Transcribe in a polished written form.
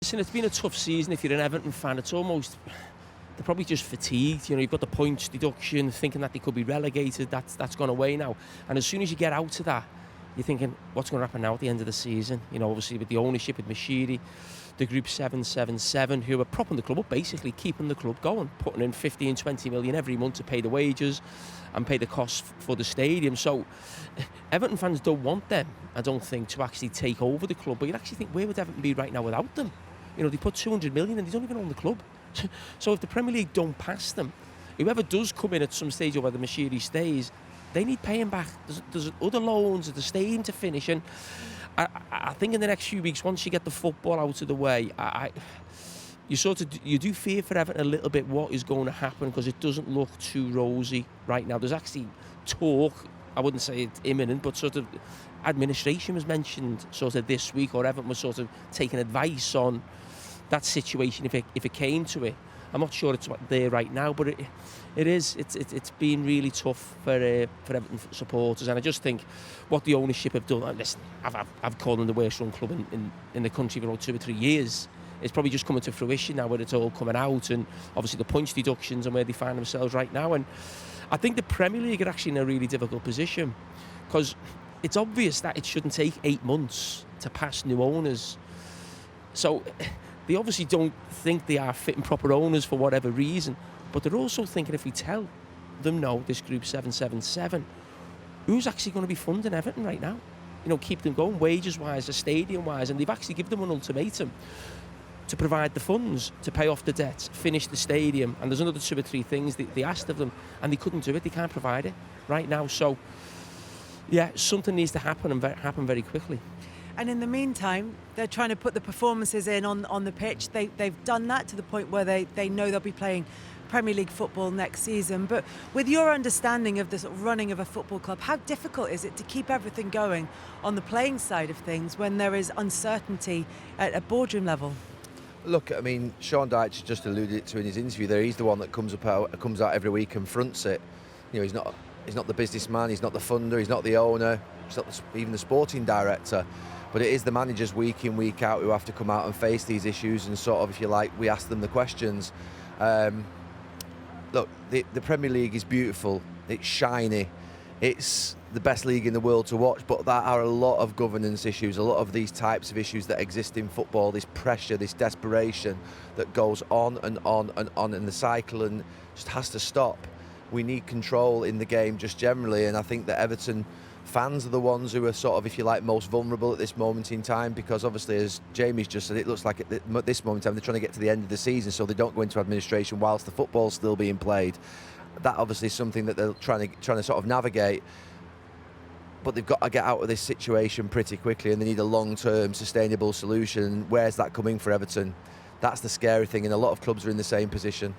Listen, it's been a tough season. If you're an Everton fan, it's almost, they're probably just fatigued. You know, you've got the points deduction, thinking that they could be relegated. That's gone away now. And as soon as you get out of that, you're thinking, what's going to happen now at the end of the season? You know, obviously with the ownership, with Mashiri, the group 777, who are propping the club up, basically keeping the club going, putting in 15, 20 million every month to pay the wages and pay the costs for the stadium. So Everton fans don't want them, I don't think, to actually take over the club. But you'd actually think, where would Everton be right now without them? You know, they put 200 million and they don't even own the club. So if the Premier League don't pass them, whoever does come in at some stage or whether Mashiri stays, they need paying back. There's other loans at the stadium to finish. And I think in the next few weeks, once you get the football out of the way, you do fear for Everton a little bit what is going to happen, because it doesn't look too rosy right now. There's actually talk, I wouldn't say it's imminent, but sort of administration was mentioned sort of this week, or Everton was sort of taking advice on that situation if it came to it. I'm not sure it's there right now, but it's been really tough for Everton supporters. And I just think what the ownership have done, listen, I've called them the worst run club in the country for about 2 or 3 years. It's probably just coming to fruition now, where it's all coming out, and obviously the points deductions and where they find themselves right now. And I think the Premier League are actually in a really difficult position, because it's obvious that it shouldn't take 8 months to pass new owners. So they obviously don't think they are fit and proper owners for whatever reason, but they're also thinking, if we tell them no, this group 777, who's actually going to be funding Everton right now? You know, keep them going wages-wise, the stadium-wise, and they've actually given them an ultimatum to provide the funds to pay off the debts, finish the stadium, and there's another 2 or 3 things they asked of them, and they couldn't do it. They can't provide it right now. So, yeah, something needs to happen, and happen very quickly. And in the meantime, they're trying to put the performances in on the pitch. They've done that to the point where they know they'll be playing Premier League football next season. But with your understanding of the sort of running of a football club, how difficult is it to keep everything going on the playing side of things when there is uncertainty at a boardroom level? Look, I mean, Sean Dyche just alluded to in his interview there. He's the one that comes out every week and fronts it. You know, he's not the businessman, he's not the funder, he's not the owner, he's not even the sporting director. But it is the managers week in, week out who have to come out and face these issues, and sort of, if you like, we ask them the questions. Look, the Premier League is beautiful, it's shiny, it's the best league in the world to watch, but there are a lot of governance issues, a lot of these types of issues that exist in football, this pressure, this desperation that goes on and on and on, and the cycle and just has to stop. We need control in the game just generally, and I think that Everton fans are the ones who are sort of, if you like, most vulnerable at this moment in time, because obviously, as Jamie's just said, it looks like at this moment in time they're trying to get to the end of the season so they don't go into administration whilst the football's still being played. That obviously is something that they're trying to sort of navigate, but they've got to get out of this situation pretty quickly, and they need a long-term sustainable solution. Where's that coming for Everton? That's the scary thing, and a lot of clubs are in the same position.